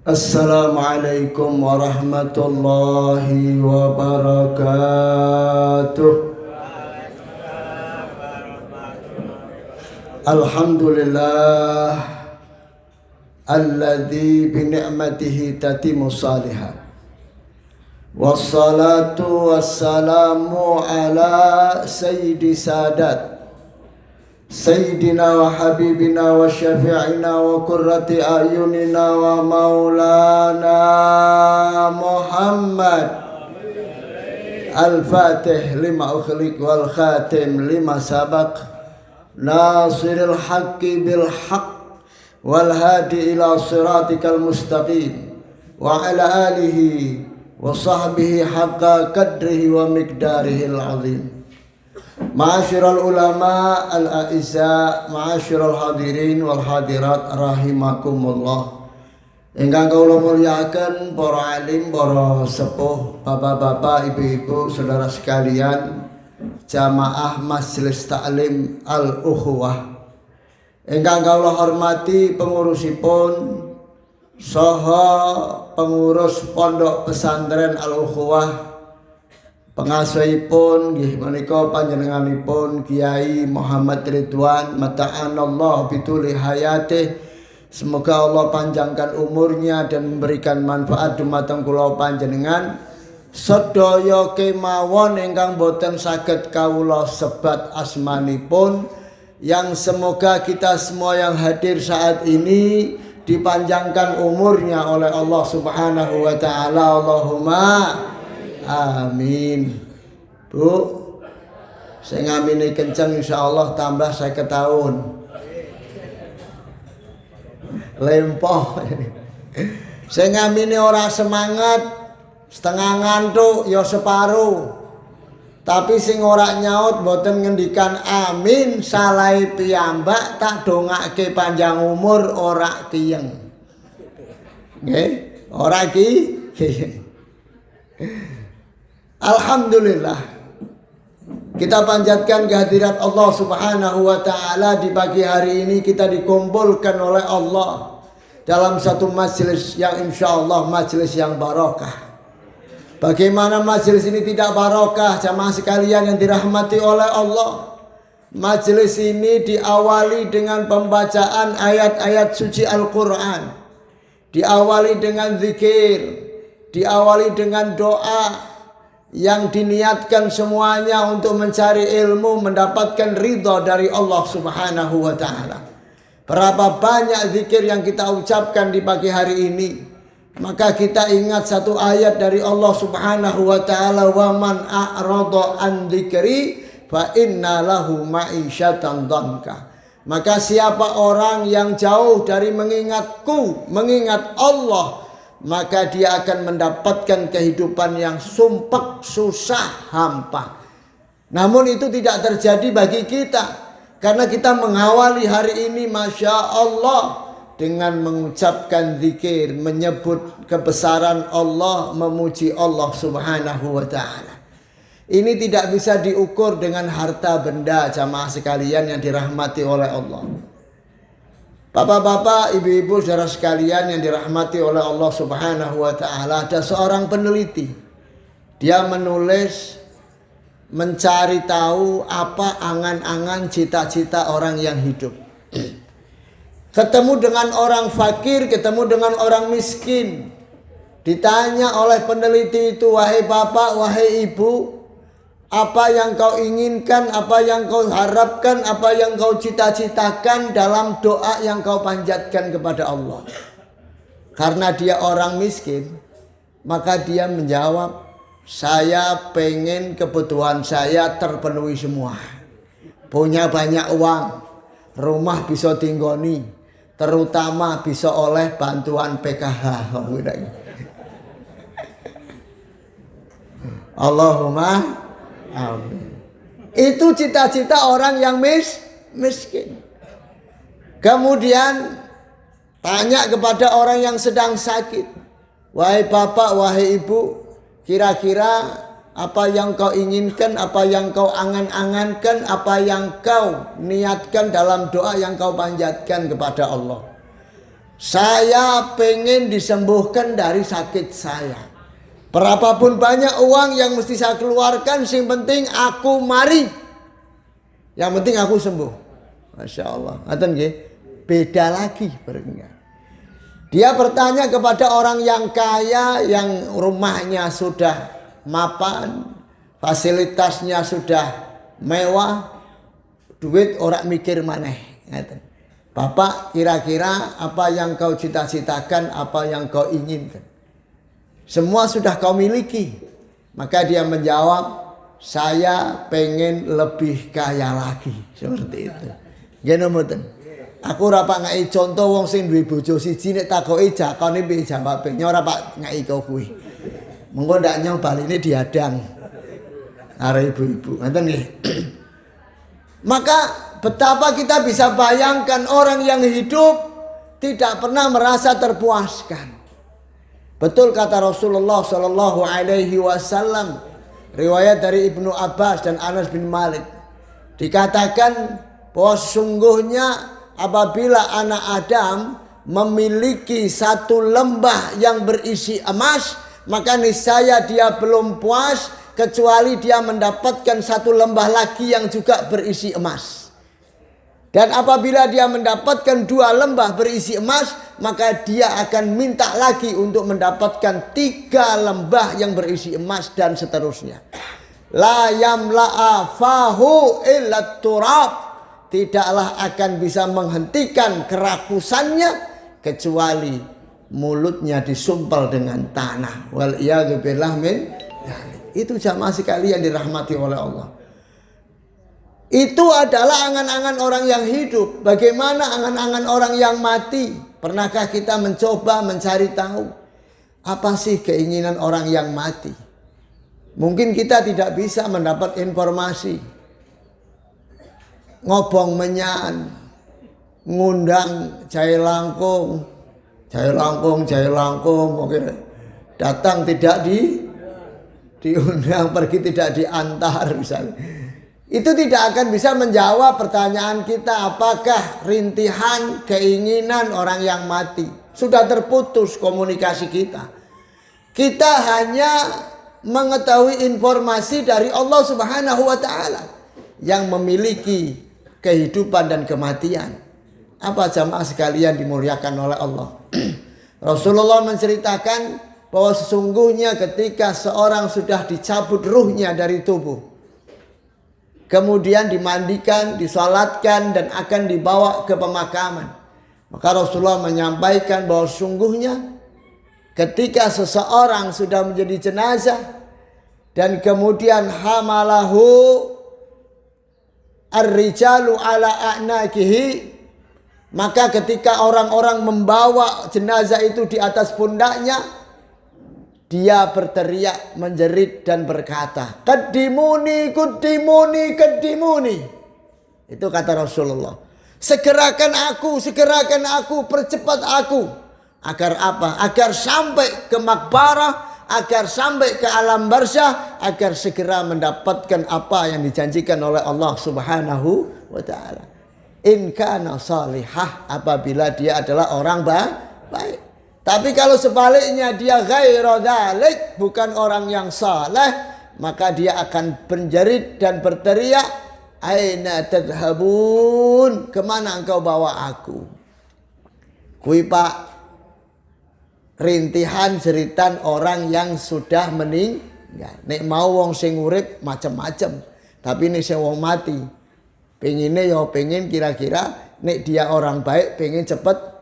Assalamualaikum warahmatullahi wabarakatuh. Alhamdulillah alladzi bi ni'matihi tatimmu shalihat. Wassalatu wassalamu ala sayyidi sadat Sayyidina wa habibina wa syafi'ina wa qurrati a'yunina wa maulana Muhammad Al-Fatih lima ukhliq wal khatim lima sabaq Nasiril haqqi bil haqq wal hadi ila siratikal mustaqim wa ala alihi wa sahbihi haqqa qadrihi wa miqdarihil azim. Ma'asyiral ulama al-a'izza, ma'asyiral hadirin wal hadirat rahimakumullah. Ingkang kula mulyakaken para alim, para sepuh, bapak-bapak, ibu-ibu, saudara sekalian, jamaah Majelis Taklim Al-Ukhuwah. Ingkang kula hormati pengurusipun saha pengurus Pondok Pesantren Al-Ukhuwah. Pengasuhipun nggih menika panjenenganipun Kiai Muhammad Ridwan mata'anallah bituli hayatih. Semoga Allah panjangkan umurnya dan memberikan manfaat dumateng kula panjenengan. Sedaya kemawon ingkang boten saged kawula sebat asmanipun, yang semoga kita semua yang hadir saat ini dipanjangkan umurnya oleh Allah Subhanahu wa taala. Allahumma amin. Bu, saya ngamini kencang insyaallah tambah 50 tahun. Lempoh. Saya ngamini ora semangat, setengah ngantuk ya separuh. Tapi sing ora nyaut boten ngendikan amin salai piyambak tak dongake panjang umur ora kiyeng. Nggih, ora kiyeng. Alhamdulillah, kita panjatkan kehadirat Allah Subhanahu wa ta'ala. Di pagi hari ini kita dikumpulkan oleh Allah dalam satu majelis yang insya Allah majelis yang barokah. Bagaimana majelis ini tidak barokah, jamaah sekalian yang dirahmati oleh Allah? Majelis ini diawali dengan pembacaan ayat-ayat suci Al-Quran, diawali dengan zikir, diawali dengan doa yang diniatkan semuanya untuk mencari ilmu, mendapatkan ridha dari Allah Subhanahu wa ta'ala. Berapa banyak zikir yang kita ucapkan di pagi hari ini. Maka kita ingat satu ayat dari Allah Subhanahu wa ta'ala, wa man a'rada an dzikri fa inna lahu ma'isyatan dhanka. Maka siapa orang yang jauh dari mengingatku, mengingat Allah, maka dia akan mendapatkan kehidupan yang sumpek, susah, hampa. Namun itu tidak terjadi bagi kita, karena kita mengawali hari ini Masya Allah dengan mengucapkan zikir, menyebut kebesaran Allah, memuji Allah Subhanahu wa ta'ala. Ini tidak bisa diukur dengan harta benda, jamaah sekalian yang dirahmati oleh Allah. Bapak-bapak, ibu-ibu, saudara sekalian yang dirahmati oleh Allah Subhanahu wa ta'ala, ada seorang peneliti. Dia menulis, mencari tahu apa angan-angan cita-cita orang yang hidup. Ketemu dengan orang fakir, ketemu dengan orang miskin. Ditanya oleh peneliti itu, wahai bapak, wahai ibu, apa yang kau inginkan, apa yang kau harapkan, apa yang kau cita-citakan dalam doa yang kau panjatkan kepada Allah? Karena dia orang miskin, maka dia menjawab, saya pengen kebutuhan saya terpenuhi semua. Punya banyak uang, rumah bisa tinggoni, terutama bisa oleh bantuan PKH. Allahumma amin. Itu cita-cita orang yang miskin. Kemudian tanya kepada orang yang sedang sakit, wahai bapak, wahai ibu, kira-kira apa yang kau inginkan, apa yang kau angan-angankan, apa yang kau niatkan dalam doa yang kau panjatkan kepada Allah? Saya pengen disembuhkan dari sakit saya. Berapapun banyak uang yang mesti saya keluarkan, yang penting aku mari. Yang penting aku sembuh. Masya Allah. Beda lagi berenggan. Dia bertanya kepada orang yang kaya, yang rumahnya sudah mapan, fasilitasnya sudah mewah, duit orang mikir maneh. Bapak, kira-kira apa yang kau cita-citakan, apa yang kau inginkan? Semua sudah kau miliki. Maka dia menjawab, saya pengen lebih kaya lagi. Seperti itu. Gini mboten. Aku ora pak ngai contoh wong sing duwe bojo siji nek takoki jakone piye jawabe. Ora pak ngai kau kuwi. Mengko ndak nyobaline diadang. Are ibu-ibu. Ngoten nggih. Maka betapa kita bisa bayangkan orang yang hidup tidak pernah merasa terpuaskan. Betul kata Rasulullah Shallallahu Alaihi Wasallam, riwayat dari Ibnu Abbas dan Anas bin Malik, dikatakan bahwa sesungguhnya apabila anak Adam memiliki satu lembah yang berisi emas, maka niscaya dia belum puas kecuali dia mendapatkan satu lembah lagi yang juga berisi emas. Dan apabila dia mendapatkan 2 lembah berisi emas, maka dia akan minta lagi untuk mendapatkan 3 lembah yang berisi emas dan seterusnya. La yamla'a fahu illa turab. Tidaklah akan bisa menghentikan kerakusannya kecuali mulutnya disumpal dengan tanah. Wal iyadu billah min dzalik. Itu jamaah sekalian dirahmati oleh Allah. Itu adalah angan-angan orang yang hidup. Bagaimana angan-angan orang yang mati? Pernahkah kita mencoba mencari tahu apa sih keinginan orang yang mati? Mungkin kita tidak bisa mendapat informasi. Ngobong menyan, ngundang Jai Langkung, oke. Datang tidak diundang, pergi tidak diantar misalnya. Itu tidak akan bisa menjawab pertanyaan kita, apakah rintihan keinginan orang yang mati. Sudah terputus komunikasi kita. Kita hanya mengetahui informasi dari Allah Subhanahu wa taala yang memiliki kehidupan dan kematian. Apa jamaah sekalian dimuliakan oleh Allah? Rasulullah menceritakan bahwa sesungguhnya ketika seorang sudah dicabut ruhnya dari tubuh, kemudian dimandikan, disalatkan dan akan dibawa ke pemakaman, maka Rasulullah menyampaikan bahwa sungguhnya ketika seseorang sudah menjadi jenazah dan kemudian hamalahu ar-rijalu ala a'nakihi, maka ketika orang-orang membawa jenazah itu di atas pundaknya, dia berteriak, menjerit dan berkata, "Qaddimuni, qaddimuni, qaddimuni." Itu kata Rasulullah. Segerakan aku, percepat aku. Agar apa? Agar sampai ke makbarah, agar sampai ke alam barzah, agar segera mendapatkan apa yang dijanjikan oleh Allah Subhanahu wa taala. In kana salihah, apabila dia adalah orang baik. Tapi kalau sebaliknya dia ghairu dzalik, bukan orang yang saleh, maka dia akan menjerit dan berteriak, "Aina tadhhabun? Kemana engkau bawa aku?" Kui pak, rintihan jeritan orang yang sudah meninggal. Nek mau wong sing urip macam-macam, tapi nek sing wong mati, pengine ya pengen kira-kira nek dia orang baik pengen cepet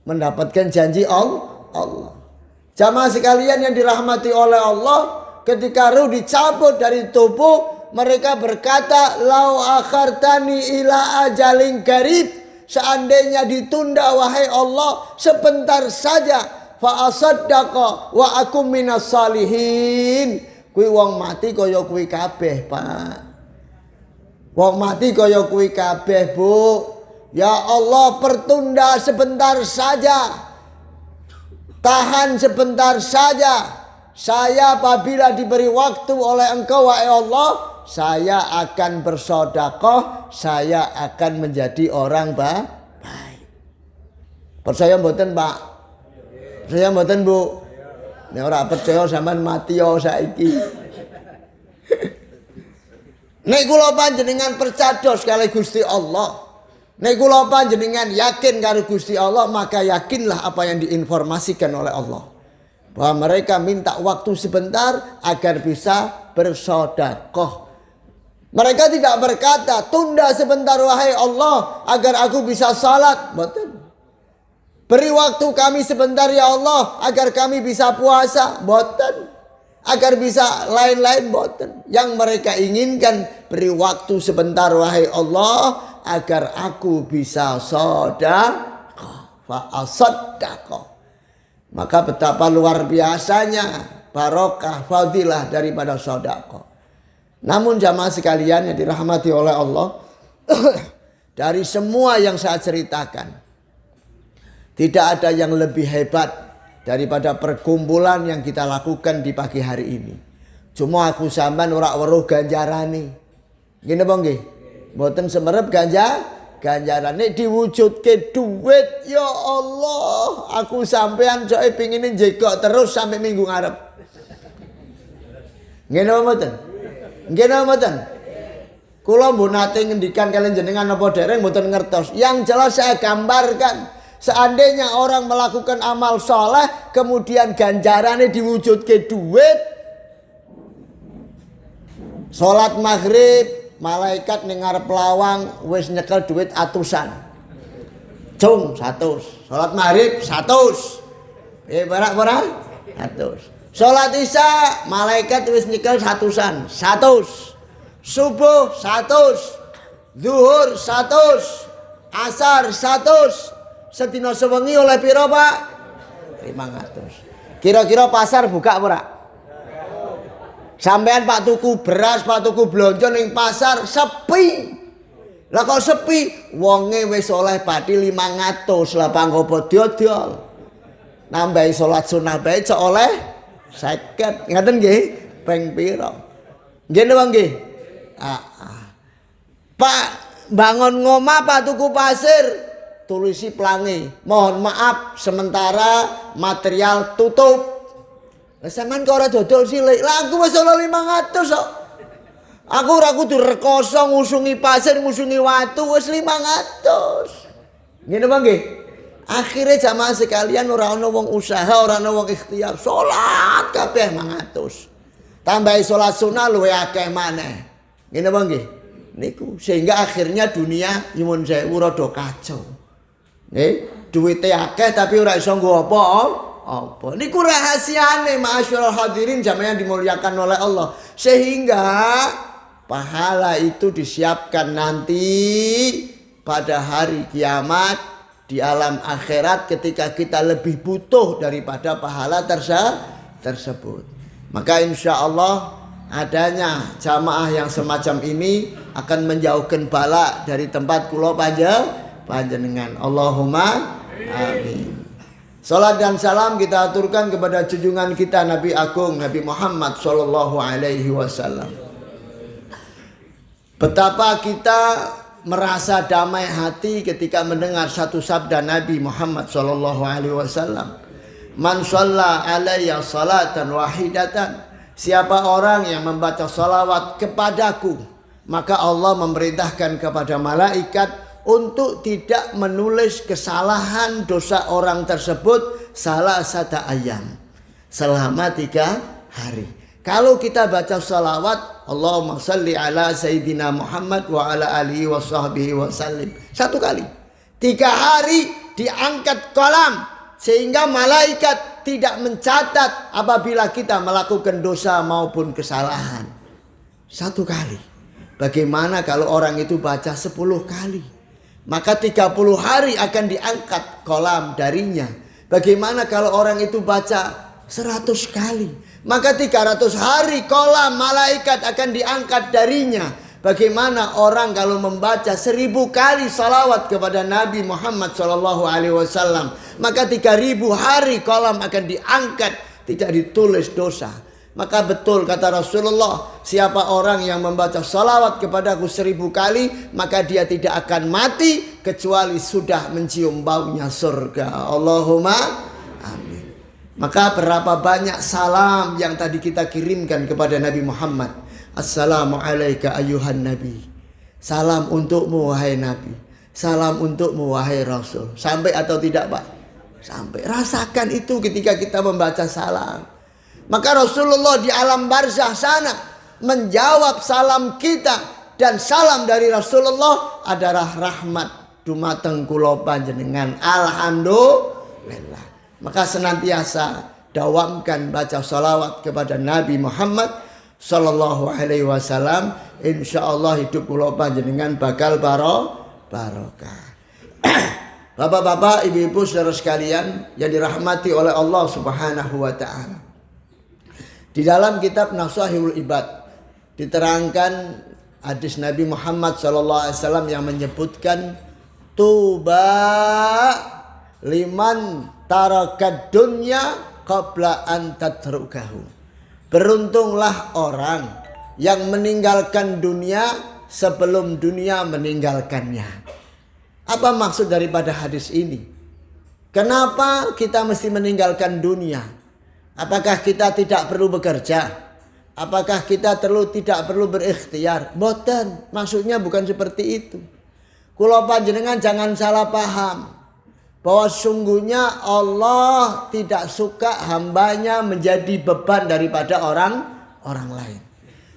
mendapatkan janji Allah. Jamaah sekalian yang dirahmati oleh Allah, ketika ruh dicabut dari tubuh, mereka berkata, "Lau akhartani ila ajalin qarib." Seandainya ditunda wahai Allah sebentar saja, fa asaddaqa wa akum minas salihin. Kuwi wong mati kaya kuwi kabeh, Pak. Wong mati kaya kuwi kabeh, Bu. Ya Allah, pertunda sebentar saja. Tahan sebentar saja. Saya apabila diberi waktu oleh Engkau wahai Allah, saya akan bersedekah, saya akan menjadi orang baik. Percaya mboten, Pak? Percaya mboten, Bu? Nek ora percaya sampean mati yo saiki. Nek kula panjenengan percados kali Gusti Allah, nek kula panjenengan yakin karo Gusti Allah, maka yakinlah apa yang diinformasikan oleh Allah. Bahwa mereka minta waktu sebentar agar bisa bersedekah. Mereka tidak berkata, tunda sebentar wahai Allah agar aku bisa salat. Betul. Beri waktu kami sebentar ya Allah agar kami bisa puasa. Betul. Agar bisa lain-lain, boten. Yang mereka inginkan, beri waktu sebentar wahai Allah agar aku bisa sedekah. Fa'asaddaqah. Maka betapa luar biasanya barokah fadilah daripada sedekah. Namun jamaah sekalian yang dirahmati oleh Allah, dari semua yang saya ceritakan, tidak ada yang lebih hebat daripada perkumpulan yang kita lakukan di pagi hari ini. Cuma aku sampean ora weruh ganjarane. Ngene apa nggih? Mboten semerep ganjarane diwujudke duit. Ya Allah, aku sampean coke pengine njegok terus sampai minggu ngarep. Ngene apa mboten? Ngene apa mboten? Kula mbok nate ngendikan kalian jenengan apa dereng mboten ngertos. Yang jelas saya gambarkan, seandainya orang melakukan amal soleh, kemudian ganjarannya diwujudke duit. Sholat maghrib, malaikat ning ngarep lawang wis nyekel duit atusan. Cung 100. Sholat maghrib 100. Barak-barak 100. Sholat isya, malaikat wis nyekel atusan. 100. Subuh 100. Zuhur 100. Asar 100. Sedina sewengi oleh piro, Pak? 500. Kira-kira pasar buka ora? Sampean Pak tuku beras, Pak tuku blonjo ning pasar sepi. Lah kok sepi? Wonge wis oleh pati 500 lah panggopo diodol. Nambahi salat sunah bae cok oleh 50. Ngaten nggih? Ping piro? Nggih napa nggih? Pak bangun ngomah, Pak tuku pasir, tulisi pelangi, mohon maaf sementara material tutup. Lah sampean kok ora dodol cilik. Lah aku wis ana 500 kok. Aku ora kudu rekoso ngusungi pasir, ngusungi watu, wis 500. Ngene apa nggih? Akhire jamaah sekalian ora ana wong usaha, ora ana wong ikhtiar, salat kabeh 500. Tambahi salat sunah luwih akeh maneh. Ngene apa nggih? Niku sehingga akhirnya dunia nyuwun sewu rada kacau. Duwite akeh tapi ora iso nggo apa-apa. Niku rahasiane ma'asyiral hadirin jamaah yang dimuliakan oleh Allah. Sehingga pahala itu disiapkan nanti pada hari kiamat di alam akhirat ketika kita lebih butuh daripada pahala tersebut. Maka insya Allah adanya jamaah yang semacam ini akan menjauhkan bala dari tempat kula panjenengan. Allahumma amin. Salat dan salam kita aturkan kepada junjungan kita Nabi Agung Nabi Muhammad sallallahu alaihi wasallam. Betapa kita merasa damai hati ketika mendengar satu sabda Nabi Muhammad sallallahu alaihi wasallam. Man shalla alayya salatan wahidatan, siapa orang yang membaca salawat kepadaku, maka Allah memerintahkan kepada malaikat untuk tidak menulis kesalahan dosa orang tersebut salah satu ayam selama 3 hari. Kalau kita baca salawat Allahumma salli ala sayyidina Muhammad wa ala alihi wa sahbihi wa sallim 1 kali, 3 hari diangkat kolam sehingga malaikat tidak mencatat apabila kita melakukan dosa maupun kesalahan. 1 kali. Bagaimana kalau orang itu baca 10 kali? Maka 30 hari akan diangkat kolam darinya. Bagaimana kalau orang itu baca 100 kali? Maka 300 hari kolam malaikat akan diangkat darinya. Bagaimana orang kalau membaca 1000 kali salawat kepada Nabi Muhammad SAW? Maka 3000 hari kolam akan diangkat, tidak ditulis dosa. Maka betul kata Rasulullah, siapa orang yang membaca salawat kepadaku 1000 kali, maka dia tidak akan mati kecuali sudah mencium baunya surga. Allahumma amin. Maka berapa banyak salam yang tadi kita kirimkan kepada Nabi Muhammad. Assalamualaikum ayuhan Nabi. Salam untukmu wahai Nabi. Salam untukmu wahai Rasul. Sampai atau tidak Pak? Sampai. Rasakan itu ketika kita membaca salam. Maka Rasulullah di alam barzah sana menjawab salam kita, dan salam dari Rasulullah adalah rahmat dumateng kula panjenengan. Alhamdulillah. Maka senantiasa dawamkan baca salawat kepada Nabi Muhammad sallallahu alaihi wasallam. Insyaallah hidup kula panjenengan bakal barokah. Bapak-bapak, ibu-ibu, saudara sekalian yang dirahmati oleh Allah Subhanahu wa taala. Di dalam kitab Nashihul Ibad diterangkan hadis Nabi Muhammad SAW yang menyebutkan tuba liman tarakad dunya qabla an tatrukahu. Beruntunglah orang yang meninggalkan dunia sebelum dunia meninggalkannya. Apa maksud daripada hadis ini? Kenapa kita mesti meninggalkan dunia? Apakah kita tidak perlu bekerja? Apakah kita tidak perlu berikhtiar? Boten, maksudnya bukan seperti itu. Kula panjenengan jangan salah paham bahwa sungguhnya Allah tidak suka hambanya menjadi beban daripada orang lain.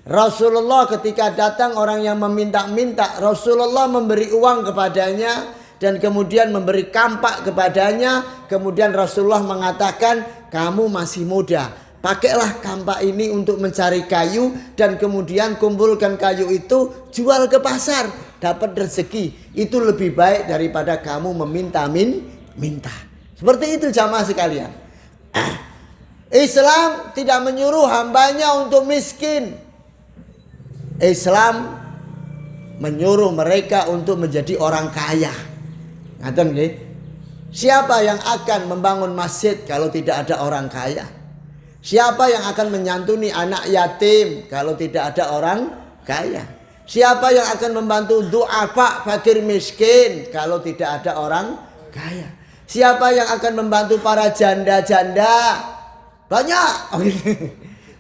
Rasulullah ketika datang orang yang meminta-minta, Rasulullah memberi uang kepadanya dan kemudian memberi kampak kepadanya. Kemudian Rasulullah mengatakan, kamu masih muda, pakailah kampak ini untuk mencari kayu, dan kemudian kumpulkan kayu itu, jual ke pasar, dapat rezeki. Itu lebih baik daripada kamu meminta. Seperti itu jamaah sekalian. Islam tidak menyuruh hambanya untuk miskin. Islam menyuruh mereka untuk menjadi orang kaya. Ngaten nggih? Siapa yang akan membangun masjid kalau tidak ada orang kaya? Siapa yang akan menyantuni anak yatim kalau tidak ada orang kaya? Siapa yang akan membantu du'afa fakir miskin kalau tidak ada orang kaya? Siapa yang akan membantu para janda-janda? Banyak.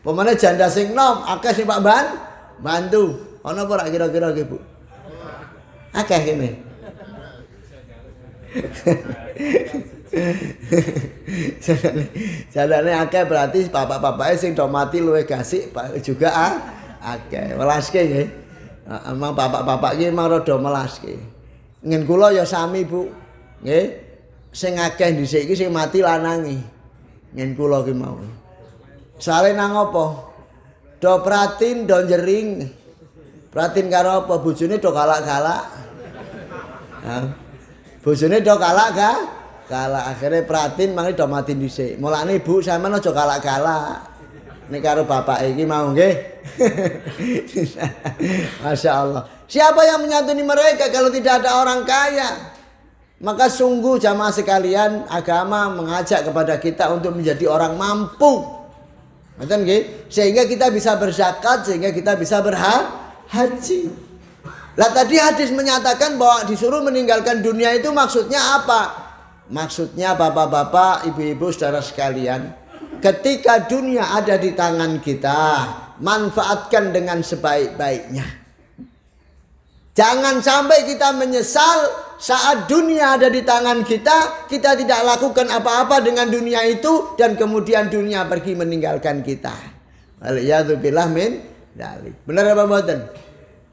Pemana janda sing nom, akeh sing Pak Ban bantu. Ana apa kira-kira nggih Bu? Akeh kene. Jadane akeh berarti bapak-bapake sing do mati luwih gasik juga akeh. Welaske nggih. Emang bapak-bapak iki emang rada melaske. Ngen kula ya sami Bu. Nggih. Sing akeh dhisik iki sing mati lanange. Ngen kula ki mau. Sale nang apa? Do pratin do jering. Pratin karo apa? Bojone do galak-galak. Bojone do galak akhirnya pratin mangke do mati dhisik. Mulane Bu sampean aja galak-galak. Nek karo bapak iki mau nggih. Masya Allah. Siapa yang menyantuni mereka kalau tidak ada orang kaya? Maka sungguh jamaah sekalian, agama mengajak kepada kita untuk menjadi orang mampu. Betul nggih? Sehingga kita bisa berzakat, sehingga kita bisa berhaji. Lah tadi hadis menyatakan bahwa disuruh meninggalkan dunia itu maksudnya apa? Maksudnya bapak-bapak, ibu-ibu, saudara sekalian, ketika dunia ada di tangan kita, manfaatkan dengan sebaik-baiknya. Jangan sampai kita menyesal saat dunia ada di tangan kita, kita tidak lakukan apa-apa dengan dunia itu, dan kemudian dunia pergi meninggalkan kita. Waliyadzubillah min dzalik. Benar apa mboten?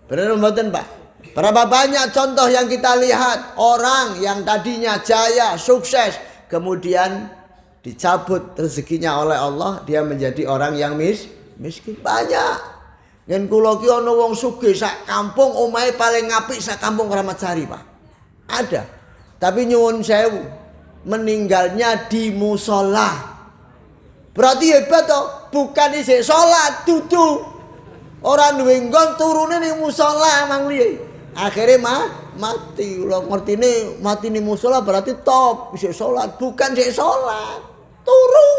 Benar mboten Pak? Berapa banyak contoh yang kita lihat, orang yang tadinya jaya, sukses, kemudian dicabut rezekinya oleh Allah, dia menjadi orang yang miskin. Banyak. Yen kula ki ana wong sugih sak kampung, omahe paling apik sak kampung Kramat Sari, Pak. Ada. Tapi nyuwun sewu, meninggalnya di musola. Berarti hebat toh, bukan isih salat, dudu. Ora duwe nggon turune ning musola mangli. Akhirnya mati. Kula ngertine mati ning musola berarti top, isih salat, bukan isih salat. Turu.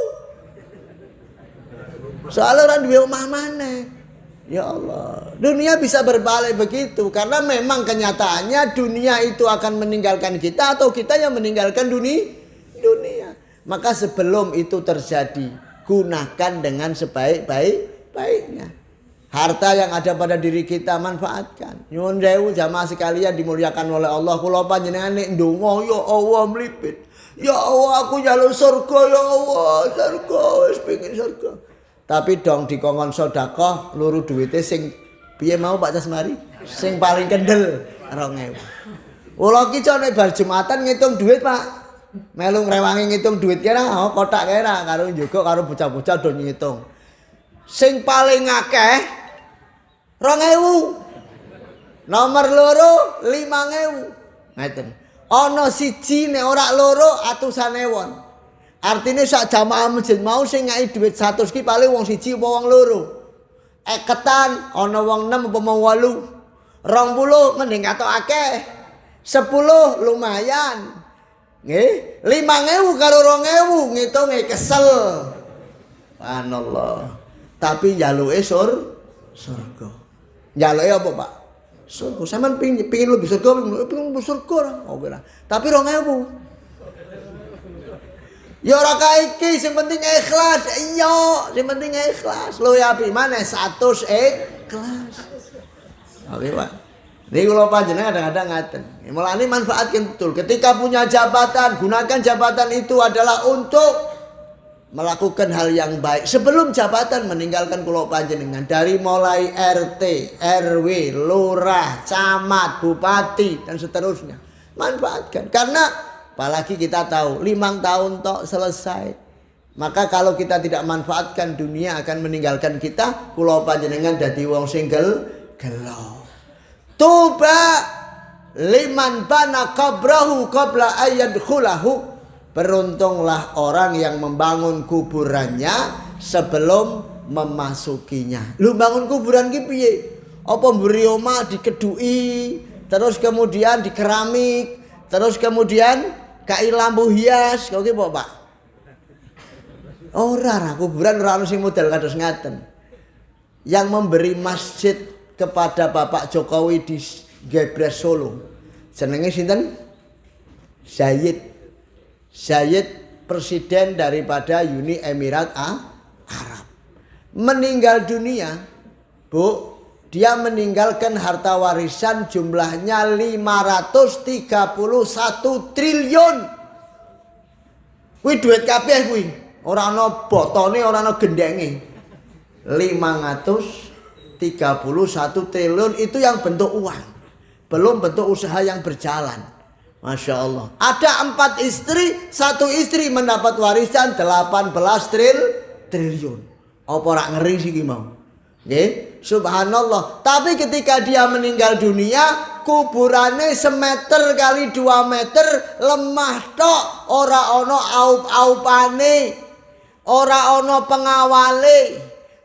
Soalnya orang duwe omah maneh. Ya Allah, dunia bisa berbalik begitu karena memang kenyataannya dunia itu akan meninggalkan kita atau kita yang meninggalkan dunia. Maka sebelum itu terjadi, gunakan dengan sebaik-baiknya. Harta yang ada pada diri kita manfaatkan. Nyuwun sewu jamaah sekalian dimuliakan oleh Allah. Kula panjenengan nek ndonga ya Allah mlipit. Ya Allah aku njaluk surga ya Allah, surga wis pengen surga. Tapi dong dikongkon sedekah luru duwite sing piye mau Pak Casmari? Sing paling kendel 2.000. Kula ki nek bar Jumatan ngitung duit Pak. Melu ngrewangi ngitung duit kira kotak kira karo njogo karo bocah-bocah do ngitung. Sing paling akeh 2.000. Nomor loro 5.000. Ngeten. Ana siji nek ora loro atusan ewon. Artinya sak jamaah masjid mau sing ngai duit 100 ki paling wong siji apa wong loro. Eketan ana wong 6 apa wong 8. 20 mending katok akeh. 10 lumayan. Nggih, 5.000 karo 2.000 ngitunge kesel. Subhanallah. Tapi njaluke surga. Njaluke apa, Pak? Surga. Sampeyan pengin lebih surga, pengin surga ora. Tapi 2.000. Ya ora kaiki, sing penting ikhlas. Iya, sing penting ikhlas. Luwih apik maneh 100 ikhlas. Oke, Pak. Niki kula panjenengan kadang-kadang ngaten. Mulane manfaatkan betul. Ketika punya jabatan, gunakan jabatan itu adalah untuk melakukan hal yang baik. Sebelum jabatan meninggalkan kula panjenengan dari mulai RT, RW, lurah, camat, bupati dan seterusnya. Manfaatkan karena apalagi kita tahu 5 tahun tok selesai. Maka kalau kita tidak manfaatkan dunia akan meninggalkan kita. Kula panjenengan dadi wong sing gelo. Tuba liman bana qabrahu qabla ayyadkhulahu. Beruntunglah orang yang membangun kuburannya sebelum memasukinya. Lu bangun kuburan ki piye? Apa mburi omah dikeduki, terus kemudian dikeramik, terus kemudian kai lampu hias, kok ki Pak? Ora kuburan ora ono sing model kados ngaten. Yang memberi masjid kepada Bapak Jokowi di Gebres Solo. Jenenge sinten? Zayed presiden daripada Uni Emirat Arab. Meninggal dunia, Bu. Dia meninggalkan harta warisan jumlahnya 531 triliun. Kuwi duit kabeh kuwi. Ora ana botone, ora ana gendenge. 531 triliun itu yang bentuk uang. Belum bentuk usaha yang berjalan. Masya Allah. Ada 4 istri, 1 istri mendapat warisan 18 triliun. Apa ora ngeri sih ki mau? Nggih, subhanallah. Tapi ketika dia meninggal dunia, kuburane semeter kali 2 meter, lemah tok, ora ono aup-aupane, ora ono pengawale,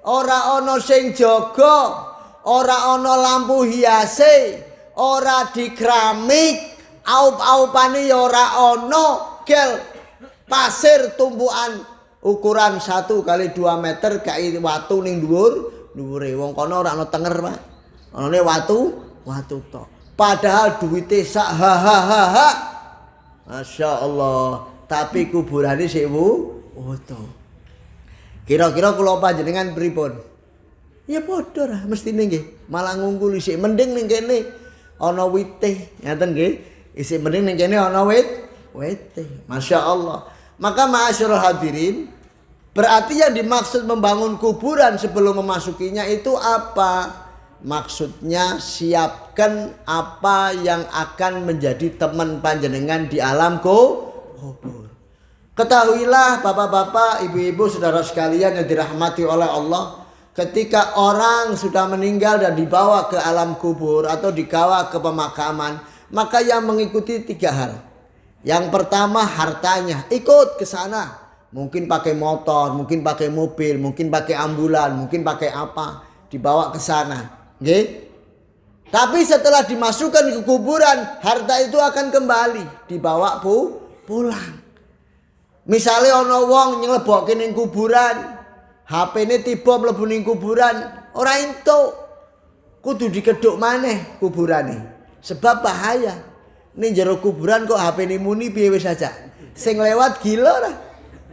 ora ono sing jaga, ora ono lampu hiase, ora di keramik. Aup-aupane ya ora ono, gel pasir tumpukan ukuran 1 kali 2 meter kai watu ning dhuwure wong kono ora ana tenger, Pak. Anane watu tok. Padahal duwite sak ha. Masya Allah. Tapi kuburane sik wutuh. Kira-kira kula panjenengan pripun? Ya padha lah mestine nggih. Malah ngungkuli sik mending ning kene ana wite, ngaten nggih. Isih mending ning kene ana wite. Masya Allah. Maka ma'asyiral hadirin, berarti yang dimaksud membangun kuburan sebelum memasukinya itu apa? Maksudnya siapkan apa yang akan menjadi teman panjenengan di alam kubur. Ketahuilah bapak-bapak, ibu-ibu, saudara sekalian yang dirahmati oleh Allah, ketika orang sudah meninggal dan dibawa ke alam kubur atau dibawa ke pemakaman, maka yang mengikuti 3 hal. Yang pertama hartanya, ikut ke sana. Mungkin pakai motor, mungkin pakai mobil, mungkin pakai ambulan, mungkin pakai apa, dibawa ke sana. Nggih? Tapi setelah dimasukkan ke kuburan, harta itu akan kembali, dibawa pulang. Misalnya ana wong nylebokke ning kuburan, HP-ne tiba mlebu ning kuburan, ora entuk. Kudu dikedhuk maneh kuburane. Sebab bahaya. Ning jero kuburan kok HP-ne muni piye wis aja. Sing lewat gila ora.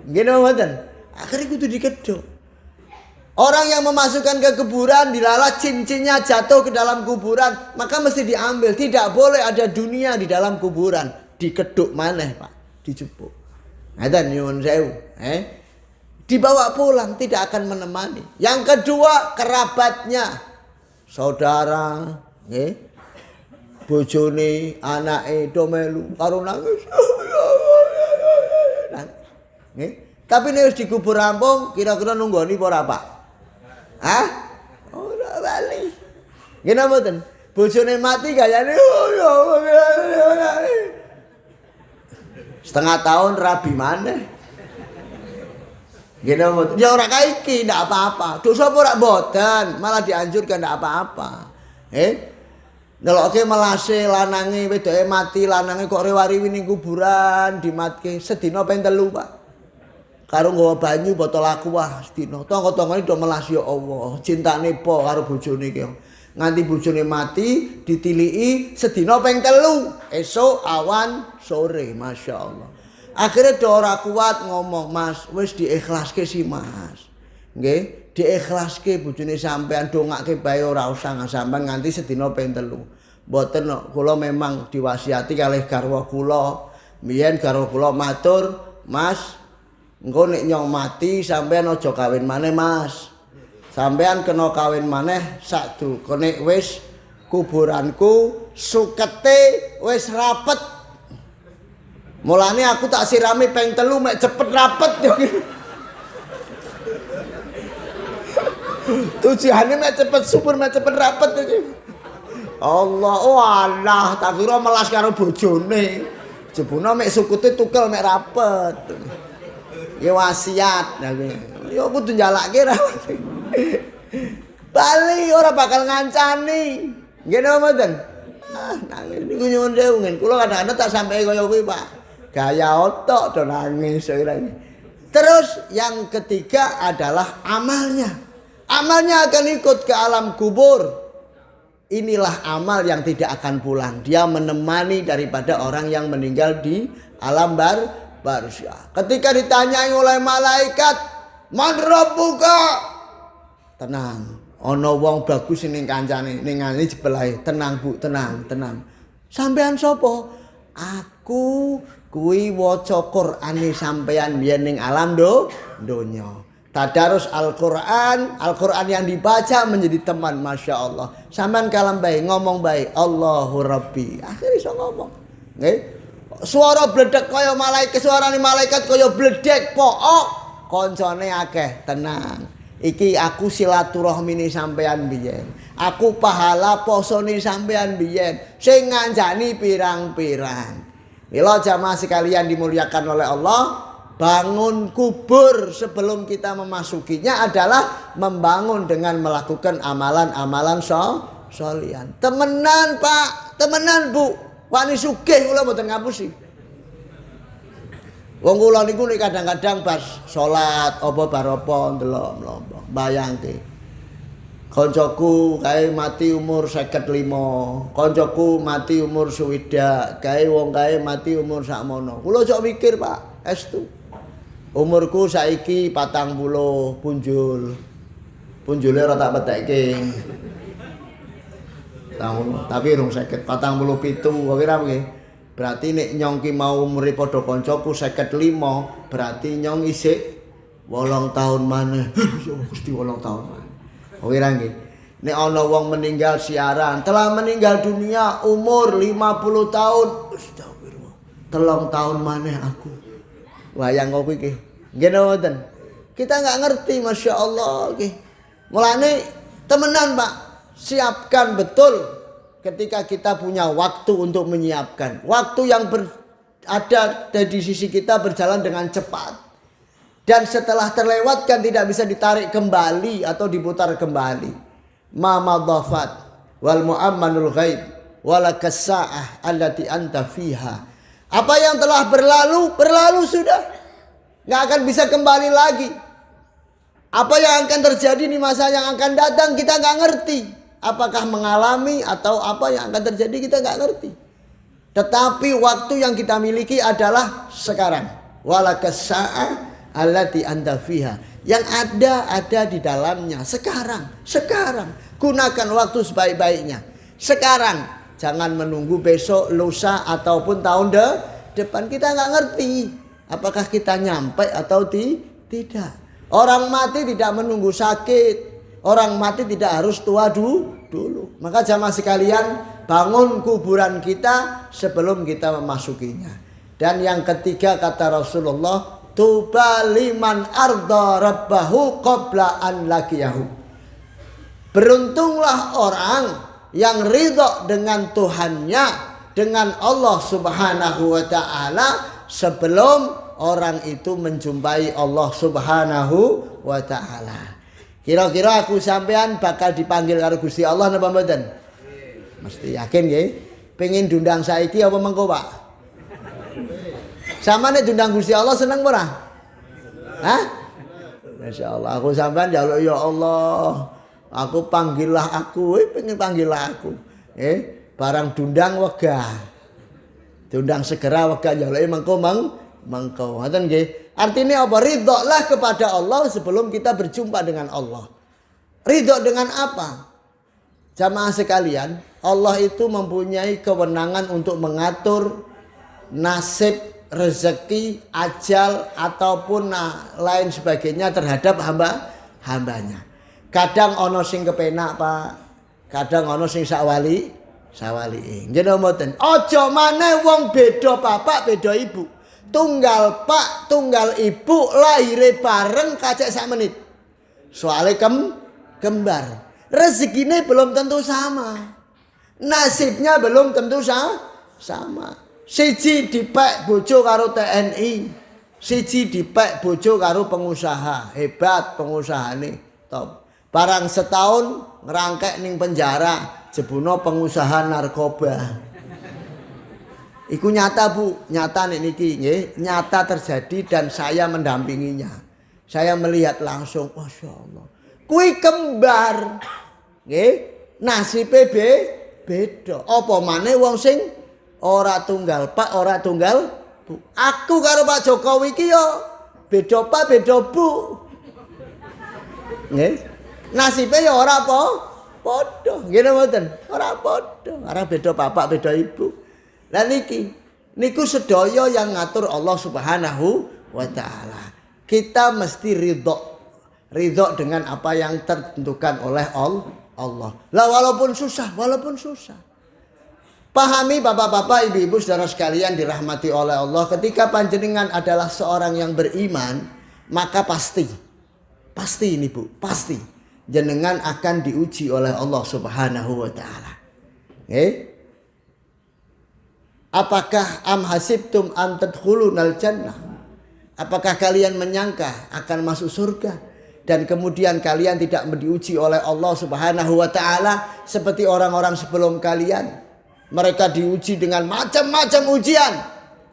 Nggih napa mboten? Akhirnya kudu dikedhuk. Orang yang memasukkan ke kuburan dilalah cincinnya jatuh ke dalam kuburan, maka mesti diambil. Tidak boleh ada dunia di dalam kuburan. Dikeduk maneh, Pak. Dijupuk. Ngaten nyuwun sewu, dibawa pulang tidak akan menemani. Yang kedua, kerabatnya. Saudara, bojone, anake do melu karo nangis. Tapi nek wis dikubur rampung, kira-kira nunggoni apa ora, Pak? Hah? Ora bali. Nggih napa mboten? Bojone mati gayane setengah tahun rabi maneh. Nggih napa mboten? Ya ora kaiki, ndak apa-apa. Dosa apa ora mboten, malah dianjurkan ndak apa-apa. Nelokke melase lanange wedoke mati, lanange kok rewariwi ning kuburan dimatke sedina ping 3, Pak. Karo nggawa banyu botol aqua sedina. Tangga-tanggane do melas ya Allah. Cintane po karo bojone iki. Nganti bojone mati ditiliki sedina ping 3, esuk awan sore, Masya Allah. Akhirnya do ora kuat ngomong, Mas, wis diikhlaske sih, Mas. Nggih, diikhlaske bojone sampean dongake bae ora usah sampean nganti sedina ping 3. Mboten kula memang diwasiati kalih garwa kula. Mbiyen garwa kula matur, Mas, engko nek nyong mati sampean aja kawin maneh, Mas. Sampean kena kawin maneh sakdurunge wis kuburanku sukete wis rapet. Mulane aku tak sirami ping 3 mek cepet rapet. Tujuane mek cepet subur mek cepet rapet iki. Allah, oh Allah, tak kira melas karo bojone. Jebuna mek sukute tukel mek rapet. Ya wasiat. Ya kudu njalake ra. Bali ora bakal ngancani. Nggih napa mboten? Nangis niku nyuwun sewu ngen. Kula kadang-kadang tak sampai kaya kuwi, Pak. Gaya otok do nangis kirane. Terus yang ketiga adalah amalnya. Amalnya akan ikut ke alam kubur. Inilah amal yang tidak akan pulang. Dia menemani daripada orang yang meninggal di alam barzah. Ketika ditanyai oleh malaikat, "Man rabbuka?" Tenang. Ana wong bagus ning kancane, ning ngene jebelahe. Tenang, Bu, tenang. Sampean sapa? Aku kuwi waca Qur'ane sampean biyen ning alam donya. Tadarus Al-Qur'an yang dibaca menjadi teman, Masya Allah. Sampean kalam baik, ngomong baik, Allahu Rabbi. Akhirnya iso ngomong. Nggih. Suara bledek kaya malaikat, suarane malaikat kaya bledek pook. Koncone akeh, tenang. Iki aku silaturahmine sampean biyen. Aku pahala posone sampean biyen. Sing nganjani pirang-pirang. Mila jamaah sekalian dimuliakan oleh Allah. Bangun kubur sebelum kita memasukinya adalah membangun dengan melakukan amalan-amalan sholihan. Temenan, Pak, temenan, Bu. Wani sugih kula mboten ngapusi. Wong kula niku nek kadang-kadang pas salat apa bar apa ndelok bayangke. Koncoku kae mati umur 55, koncoku mati umur 60, kae wong kae mati umur sakmono. Kula cok mikir, Pak, estu. Umurku saiki 40 punjul. Punjule ora tak petekke. Tahun tapi rong 50, 47 kok kira piye? Berarti nek nyong ki mau umure padha kancaku 55, berarti nyong isih 8 tahun maneh. Ya Gusti 8 tahun maneh. Kok kira nggih? Nek ana wong meninggal siaran, telah meninggal dunia umur 50 tahun. Astagfirullah. 3 tahun maneh aku. Wayang kopi iki. Nggih nonton. Kita enggak ngerti, Masya Allah iki. Mulane temenan, Pak. Siapkan betul ketika kita punya waktu untuk menyiapkan. Waktu yang ada di sisi kita berjalan dengan cepat. Dan setelah terlewatkan tidak bisa ditarik kembali atau diputar kembali. Ma madhafat wal mu'ammanul ghaib walakas sa'ah allati anta fiha. Apa yang telah berlalu, berlalu sudah. Nggak akan bisa kembali lagi. Apa yang akan terjadi di masa yang akan datang kita nggak ngerti. Apakah mengalami atau apa yang akan terjadi kita nggak ngerti. Tetapi waktu yang kita miliki adalah sekarang. Walakas sa'ah allati anta fiha. Yang ada di dalamnya. Sekarang. Gunakan waktu sebaik-baiknya. Sekarang. Jangan menunggu besok, lusa ataupun tahun depan. Kita nggak ngerti. Apakah kita nyampe atau tidak. Orang mati tidak menunggu sakit. Orang mati tidak harus tua dulu. Maka jamaah sekalian, bangun kuburan kita sebelum kita memasukinya. Dan yang ketiga kata Rasulullah, tuba liman arda rabbahu qabla an laqiyahu. Beruntunglah orang yang ridho dengan Tuhannya, dengan Allah Subhanahu wa taala sebelum orang itu menjumpai Allah Subhanahu wa taala. Kira-kira aku sampean bakal dipanggil karo Gusti Allah napa mboten? Mesti yakin nggih. Pengen diundang saiki apa mengko, Pak? Samane diundang Gusti Allah seneng ora? Hah? Masyaallah, aku sampean njaluk ya Allah. Aku panggillah aku, pengen panggillah aku. Barang diundang wegah. Diundang segera wegah njaluke mengko mengko. Ngoten nggih. Artinya apa? Ridholah kepada Allah sebelum kita berjumpa dengan Allah. Ridho dengan apa? Jamaah sekalian, Allah itu mempunyai kewenangan untuk mengatur nasib, rezeki, ajal ataupun lain sebagainya terhadap hambanya. Kadang ono sing kepenak, Pak. Kadang ono sing sawali. Nggih mboten. Aja maneh wong beda bapak, beda ibu. Tunggal pak, tunggal ibu, lahire bareng kacek sak menit. Soale kembar. Rezekinya belum tentu sama. Nasibnya belum tentu sama. Siji dipek bojo karo TNI. Siji dipek bojo karo pengusaha. Hebat pengusahane. Top. Barang setahun ngerangkek ning penjara. Jebuno pengusaha narkoba. Iku nyata Bu, nyata niki nggih, nyata terjadi dan saya mendampinginya. Saya melihat langsung, Masya Allah. Kui kembar. Nggih, nasibe beda. Apa maneh wong sing ora tunggal Pak, ora tunggal Bu. Aku karo Pak Jokowi iki yo beda Pak, beda Bu. Nggih. Nasibe yo ora padha. Nggih mboten? Ora padha. Ora beda bapak, beda ibu. Lah niku sedaya yang ngatur Allah Subhanahu wa taala. Kita mesti ridho dengan apa yang ditentukan oleh Allah. Lah walaupun susah. Pahami bapak-bapak, ibu-ibu, saudara sekalian dirahmati oleh Allah, ketika panjenengan adalah seorang yang beriman, maka pasti ini Bu, pasti jenengan akan diuji oleh Allah Subhanahu wa taala. Apakah am hasibtum an tadkhulunal jannah? Apakah kalian menyangka akan masuk surga dan kemudian kalian tidak diuji oleh Allah Subhanahu wa taala seperti orang-orang sebelum kalian? Mereka diuji dengan macam-macam ujian.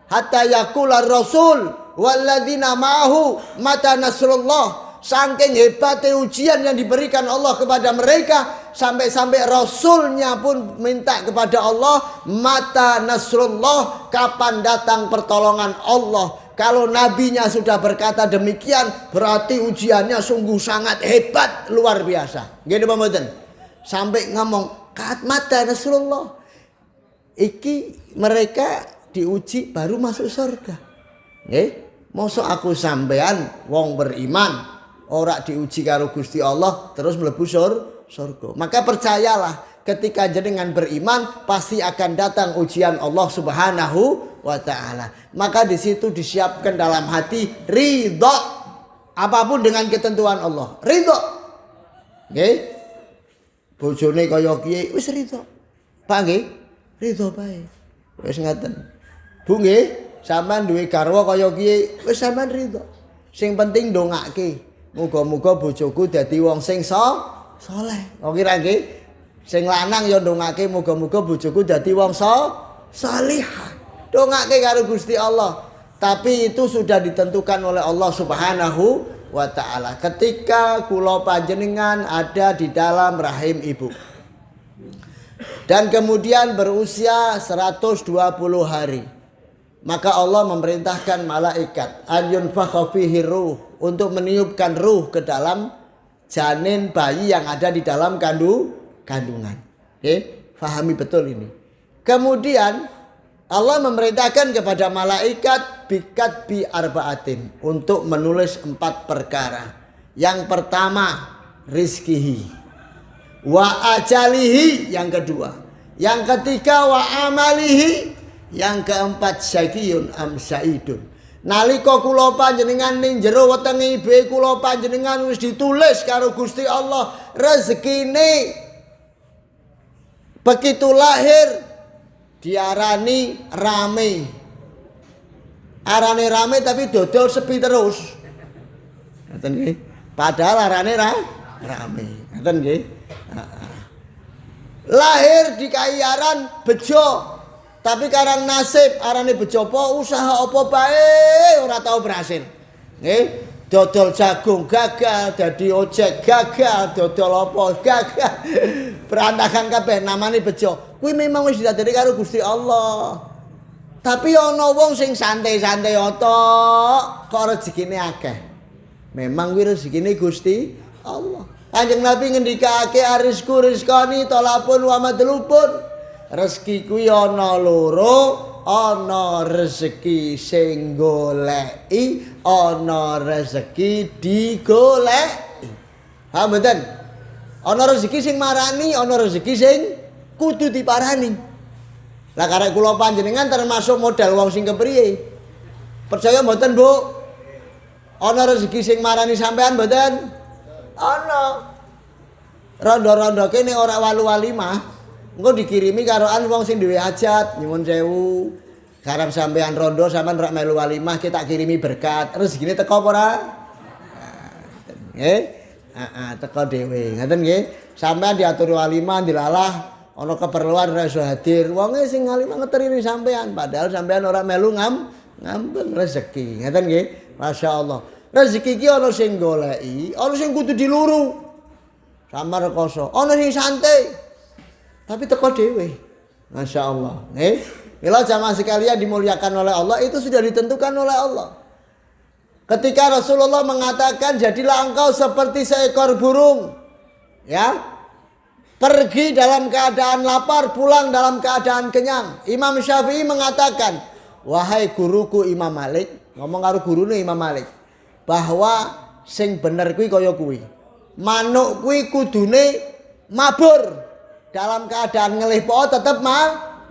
Hatta yaqular rasul walladzina ma'ahu mata nasrullah. Saking hebatnya ujian yang diberikan Allah kepada mereka, sampai-sampai Rasulnya pun minta kepada Allah, mata nasrullah, kapan datang pertolongan Allah. Kalau nabinya sudah berkata demikian, berarti ujiannya sungguh sangat hebat, luar biasa. Gini Pak Mboten? Sampai ngomong, mata nasrullah. Iki mereka diuji baru masuk surga. Mosok aku sampean wong beriman ora diuji karo Gusti Allah terus mlebu surga. Maka percayalah, ketika jenengan beriman pasti akan datang ujian Allah Subhanahu wa taala. Maka di situ disiapkan dalam hati ridho apapun dengan ketentuan Allah. Ridho. Nggih. Bojone kaya kiye wis ridho. Pak nggih, ridho bae. Wis ngaten. Bu nggih, sampean duwe garwa kaya kiye wis sampean ridho. Sing penting ndongake. Muga-muga bojoku dadi wong sing saleh. Kok kira nggih? Sing lanang ya ndongake muga-muga bojoku dadi wong salihah. Ndongake karo Gusti Allah. Tapi itu sudah ditentukan oleh Allah Subhanahu wa ta'ala. Ketika kula panjenengan ada di dalam rahim ibu. Dan kemudian berusia 120 hari. Maka Allah memerintahkan malaikat an yunfakha fihi ruh, untuk meniupkan ruh ke dalam janin bayi yang ada di dalam kandungan. Fahami betul ini. Kemudian Allah memerintahkan kepada malaikat bikat bi arbaatin, untuk menulis 4 perkara. Yang pertama rizkihi, wa ajalihi yang kedua, yang ketiga wa amalihi, yang keempat syakiyun am saidun. Nalika kula panjenengan ning jero wetenge ibu kula panjenengan wis ditulis karo Gusti Allah rezekine. Begitu lahir diarani rame. Arane rame tapi dodol sepi terus. Ngoten nggih. Padahal arane rame. Ngoten nggih. Lahir di kayaran bejo. Tapi karang nasib arane bejo apa usaha apa bae ora tau berhasil. Nggih, dodol jagung gagal, dadi ojek gagal, dodol apa gagal. Berantakan kabeh namane bejo. Kuwi memang wis didadekake karo Gusti Allah. Tapi ana wong sing santai-santai otok kok rezekine akeh. Memang kuwi rezekine Gusti Allah. Kanjeng Nabi ngendikake arizku rizqani talapun wa madlubun. Rezeki kuwi ana loro, ana rezeki sing goleki, ana rezeki digoleki. Ha mboten? Ana rezeki sing marani, ana rezeki sing kudu diparani. Lah karek kula panjenengan termasuk modal wong sing kepriye? Percaya mboten, Bu? Ana rezeki sing marani sampean mboten? Ana. Rondo-rondo kene ora walu-walimah. Engko dikirimi karoan wong sing duwe hajat, nyuwun sewu. Karang sampean rondo sampean rak melu walimah kita kirimi berkat. Rezekine teko apa ora? Nggih. Teko dhewe. Ngoten nggih. Sampean diatur walimah dilalah ana keperluan ora iso hadir. Wonge sing ngalimah ngeteri sampean padahal sampean ora melu ngamben rezeki. Ngoten nggih. Masyaallah. Rezeki iki ana sing goleki, ana sing kudu diluru. Samar rekoso. Ana sing santai. Tapi teko dhewe. Masya Allah. Mila jamaah sekalian dimuliakan oleh Allah, itu sudah ditentukan oleh Allah. Ketika Rasulullah mengatakan jadilah engkau seperti seekor burung. Ya. Pergi dalam keadaan lapar, pulang dalam keadaan kenyang. Imam Syafi'i mengatakan, wahai guruku Imam Malik, ngomong karo gurune Imam Malik, bahwa sing bener kuwi kaya kuwi. Manuk kuwi kudune mabur. Dalam keadaan ngelih po tetep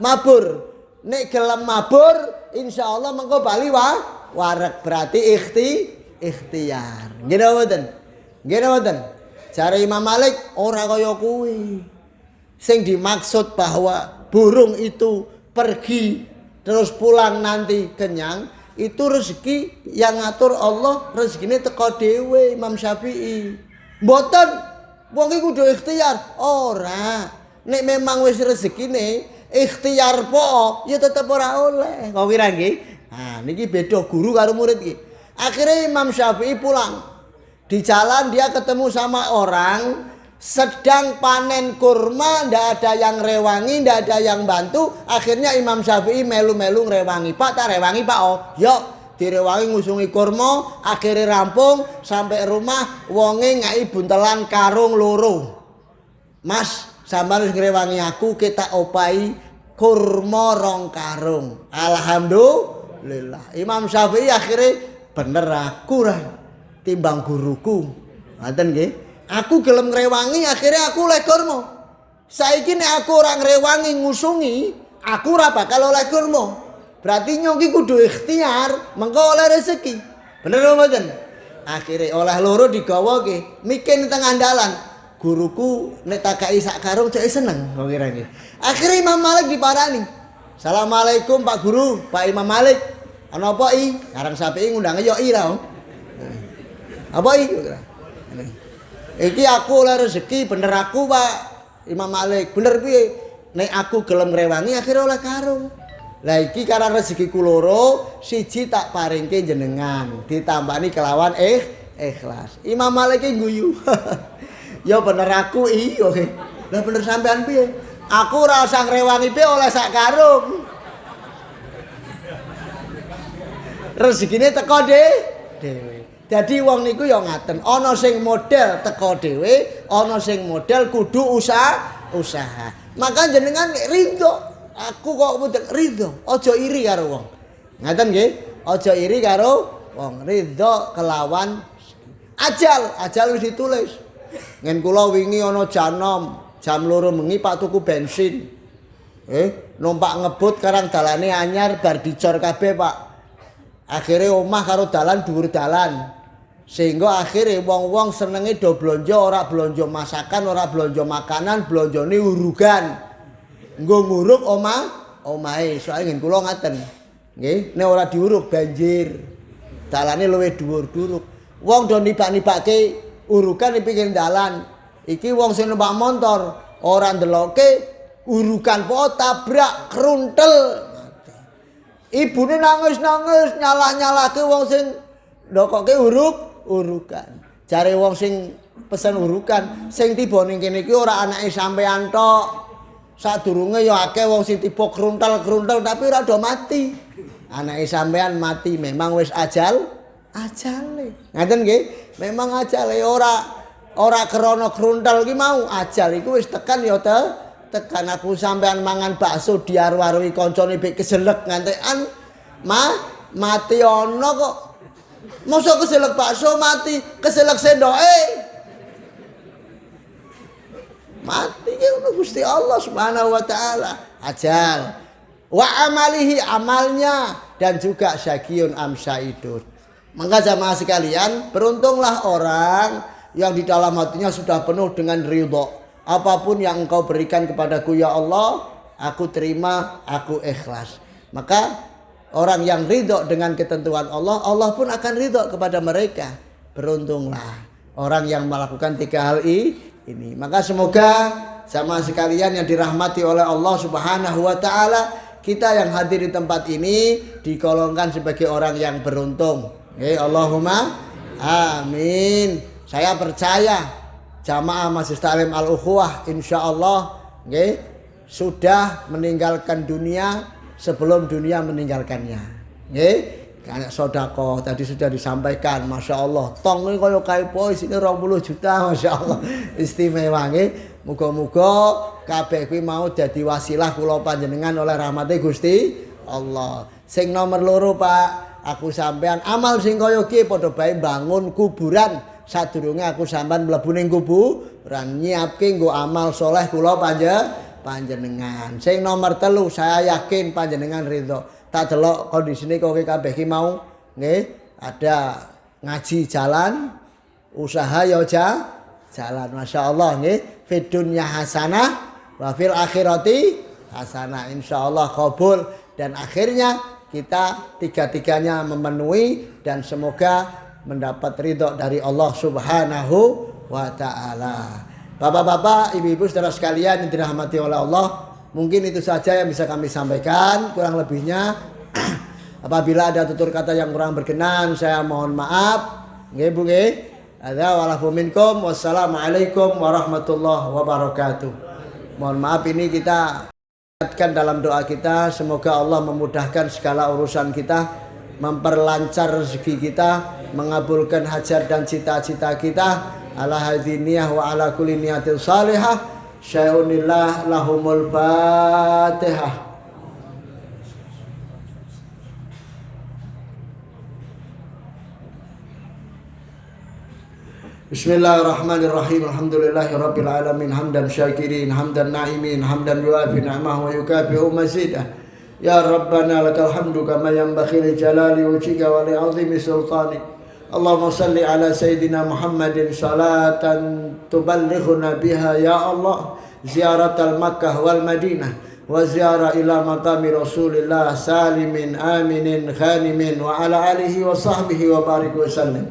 mabur. Nek gelem mabur insyaallah mengko bali wareg berarti ikhtiar. Nggih mboten? Nggih mboten? Jare Imam Malik ora kaya kuwi. Sing dimaksud bahwa burung itu pergi terus pulang nanti kenyang, itu rezeki yang ngatur Allah, rezekine teko dhewe Imam Syafi'i. Mboten wong iki kudu ikhtiar. Ora. Nek memang wis rezekine ikhtiar po ya tetep ora oleh. Kok kira nggih? Nah, niki beda guru karo murid iki. Akhirnya Imam Syafi'i pulang. Di jalan dia ketemu sama orang sedang panen kurma, ndak ada yang rewangi, ndak ada yang bantu. Akhirnya Imam Syafi'i melu-melu ngrewangi. Pak, tak rewangi, Pak. Oh, yo direwangi ngusungi kurma, akhirnya rampung sampai rumah wonge ngai buntelan karung loro. Mas, sampeyan wis ngrewangi aku kita opahi kurma 2 karung. Alhamdulillah. Imam Syafi'i akhirnya bener aku ra timbang guruku. Ngoten nggih. Aku gelem ngrewangi akhirnya aku oleh kurma. Saiki nek aku ora ngrewangi ngusungi, aku ora bakal oleh kurma. Berarti nyongki kudu ikhtiar mengko oleh rezeki. Bener mboten? Akhirnya oleh loro digawake, mikir tengah dalan. Guruku nek takai sak karung cek seneng kok kira iki. Akhire Imam Malik diparani. Assalamualaikum Pak Guru, Pak Imam Malik. Ana apa i? Karang Syafi'i ngundange yo i ra. Apa i? Iki aku oleh rezeki bener aku Pak Imam Malik. Bener piye? Nek aku gelem ngrewangi akhire oleh karung. Lah iki karang rezekiku loro, siji tak paringke jenengan, ditambani kelawan ikhlas. Imam Malik ki guyu. Ya bener aku oke. Lah bener sampean piye? Aku ora usah ngrewangi piye oleh sak karung. Rezekine teko dhewe. Dadi wong niku ya ngaten, ana sing model teko dhewe, ana sing model kudu usaha. Maka jenengan ridho. Aku kok mboten ridho, aja iri karo wong. Ngaten nggih? Aja iri karo wong, ridho kelawan ajal wis ditulis. Ngen kula wingi ana jam 2 bengi Pak tuku bensin. Numpak ngebut karang dalane anyar bar dicor kabeh Pak. Akhire omah karo dalan dhuwur dalan. Sehingga akhire wong-wong senenge do blonjo ora blonjo masakan, ora blonjo makanan, blonjone urugan. Nggo nguruk omahe. Soale ngen kula ngaten. Nggih, nek ora diuruk banjir. Dalane luwih dhuwur-dhuwur. Wong do nibak-nibake urukan di pinggir dalan. Iki wong sing numpak motor ora ndeloke urukan po tabrak kruntel. Ibune nangis-nangis nyalah-nyalahke wong sing ndokoke urukan. Jare wong sing pesen urukan, sing tiba ning kene iki ora anake sampean tok. Sadurunge ya akeh wong sing tiba kruntel-kruntel tapi ora do mati. Anake sampean mati memang wis ajale. Ngaten nggih? Memang ajale ora krana kruntel ki mau ajal iku wis tekan ya tekan aku sampean mangan bakso diaru-arui kancane pek keselek ngantekan mati ana kok. Mosok keselek bakso mati, keselek sendoke. Mati ki ono Gusti Allah Subhanahu wa taala. Ajal. Wa amalihi amalnya dan juga syaqiyun am sa'idun. Maka jamaah sekalian, beruntunglah orang yang di dalam hatinya sudah penuh dengan ridho. Apapun yang engkau berikan kepadaku ya Allah, aku terima, aku ikhlas. Maka orang yang ridho dengan ketentuan Allah, Allah pun akan ridho kepada mereka. Beruntunglah orang yang melakukan 3 hal ini. Maka semoga sama sekalian yang dirahmati oleh Allah Subhanahu wa taala, kita yang hadir di tempat ini digolongkan sebagai orang yang beruntung. Allahumma amin. Saya percaya jamaah Masjid Taklim Al-Ukhuwah insyaallah sudah meninggalkan dunia sebelum dunia meninggalkannya. Karena sedekah tadi sudah disampaikan, Masya Allah. Tong ini kaya kaipo isine 20 juta, Masya Allah. Istimewa nggih. Muga-muga kabeh kuwi mau dadi wasilah kula panjenengan oleh rahmate Gusti Allah. Sing nomor 2 Pak, aku sampean amal sing kaya ki padha bae bangun kuburan. Sadurunge aku sampean mlebu ning kuburan nyiapke nggo amal soleh kula panjenengan. Sing nomor 3 saya yakin panjenengan ridho. Tak delok kondisine kok kabeh ki mau nggih ada ngaji jalan, usaha ya jalan. Masyaallah nggih. Fid dunya hasanah wa fil akhirati hasanah. Insyaallah kabul dan akhirnya kita tiga-tiganya memenuhi dan semoga mendapat ridho dari Allah Subhanahu wa taala. Bapak-bapak, ibu-ibu, saudara sekalian yang dirahmati oleh Allah, mungkin itu saja yang bisa kami sampaikan. Kurang lebihnya apabila ada tutur kata yang kurang berkenan, saya mohon maaf. Nggih Bu nggih. Ada walafu minkum. Wassalamualaikum warahmatullahi wabarakatuh. Mohon maaf ini kita ingatkan dalam doa kita, semoga Allah memudahkan segala urusan kita, memperlancar rezeki kita, mengabulkan hajat dan cita-cita kita. Ala hadiniyah wa ala kulli niyatin salihah. Syai'unillah lahumul Fatihah. Bismillahirrahmanirrahim. Alhamdulillahirabbil alamin hamdan syakirin hamdan naimin hamdan yuafi ni'amahu wa yukafi'u mazidah. Ya Rabbana lakal hamdu kama yanbaghi li jalali wajhika wa li 'azimi sultanik. Allahumma salli ala Sayyidina Muhammadin salatan tuballighuna biha ya Allah ziyaratal Makkah wal Madinah wa ziyara ila maqami Rasulillah salimin aminin khanimin wa ala alihi wa sahbihi wa barik wa sallim.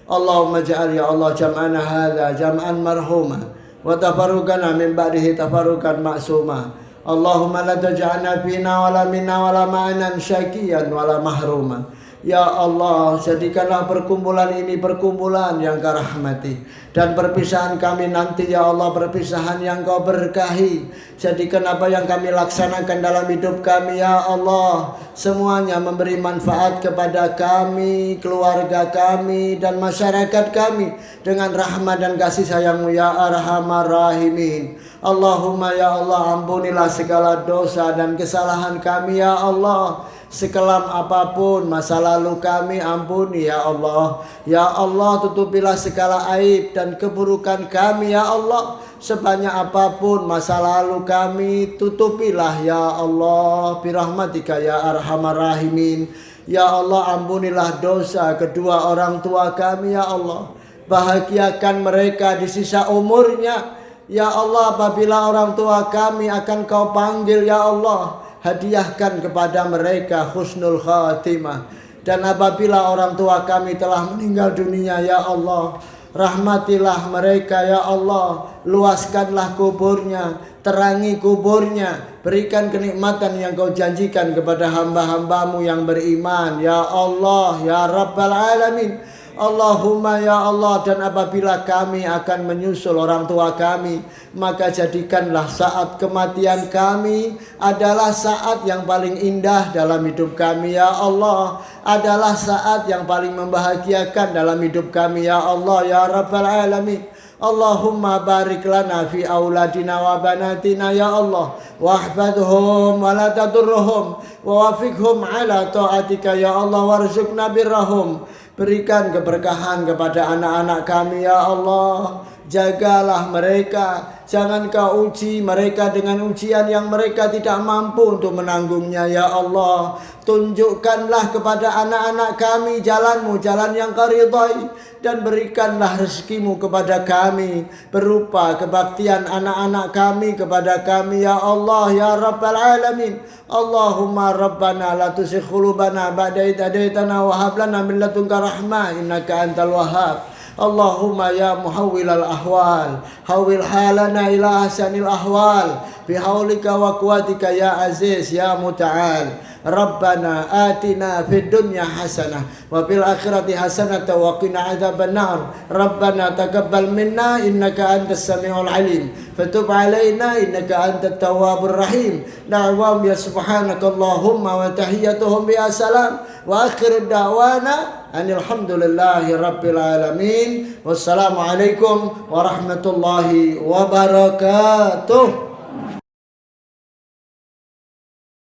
Allahumma ja'al ya Allah jam'ana hadha jam'an marhuma wa tafarruqana min ba'dihi tafarruqan ma'suma. Allahumma la taj'alna fina wala minna wala ma'anan syakiyan wala mahruma. Ya Allah, jadikanlah perkumpulan ini perkumpulan yang Kau rahmati, dan perpisahan kami nanti ya Allah perpisahan yang Kau berkahi. Jadikan apa yang kami laksanakan dalam hidup kami ya Allah semuanya memberi manfaat kepada kami, keluarga kami, dan masyarakat kami dengan rahmat dan kasih sayang-Mu ya Arhamar Rahimin. Allahumma ya Allah, ampunilah segala dosa dan kesalahan kami ya Allah. Sekelam apapun masa lalu kami, ampuni ya Allah. Ya Allah, tutupilah segala aib dan keburukan kami ya Allah. Sebanyak apapun masa lalu kami, tutupilah ya Allah birahmatika ya Arhamar Rahimin. Ya Allah, ampunilah dosa kedua orang tua kami ya Allah. Bahagiakan mereka di sisa umurnya ya Allah. Apabila orang tua kami akan Kau panggil ya Allah, hadiahkan kepada mereka husnul khatimah. Dan apabila orang tua kami telah meninggal dunia ya Allah, rahmatilah mereka ya Allah. Luaskanlah kuburnya, terangi kuburnya, berikan kenikmatan yang Kau janjikan kepada hamba-hamba-Mu yang beriman ya Allah ya Rabbal Alamin. Allahumma ya Allah, dan apabila kami akan menyusul orang tua kami, maka jadikanlah saat kematian kami adalah saat yang paling indah dalam hidup kami ya Allah. Adalah saat yang paling membahagiakan dalam hidup kami ya Allah ya Rabbal Alamin. Allahumma barik lana fi auladina wa banatina ya Allah, wahfadhum wa la tadurruhum wa wafiqhum ala ta'atika ya Allah, warzuqna birrahum. Berikan keberkahan kepada anak-anak kami ya Allah. Jagalah mereka, jangan Kau uji mereka dengan ujian yang mereka tidak mampu untuk menanggungnya ya Allah. Tunjukkanlah kepada anak-anak kami jalan-Mu, jalan yang Kau ridhai, dan berikanlah rezeki-Mu kepada kami berupa kebaktian anak-anak kami kepada kami ya Allah ya Rabbal Alamin. Allahumma Rabbana la tuzigh qulubana ba'da idh hadaitana wa hab lana min ladunka rahmah innaka antal wahhab. Allahumma ya muhawwilal ahwal, hawwil halana ila hasanil ahwal bihaulika wa quwwatika ya aziz ya muta'al. Rabbana atina fid dunya hasanah wa fil akhirati hasanah wa qina adzabannar. Rabbana taqabbal minna innaka antas samiul alim, fatub alaina innaka antat tawwabur rahim. Da'wahum ya subhanakallahumma wa tahiyyatuhum bi assalam wa akhir da'wana alhamdulillahi rabbil alamin. Wassalamualaikum warahmatullahi wabarakatuh.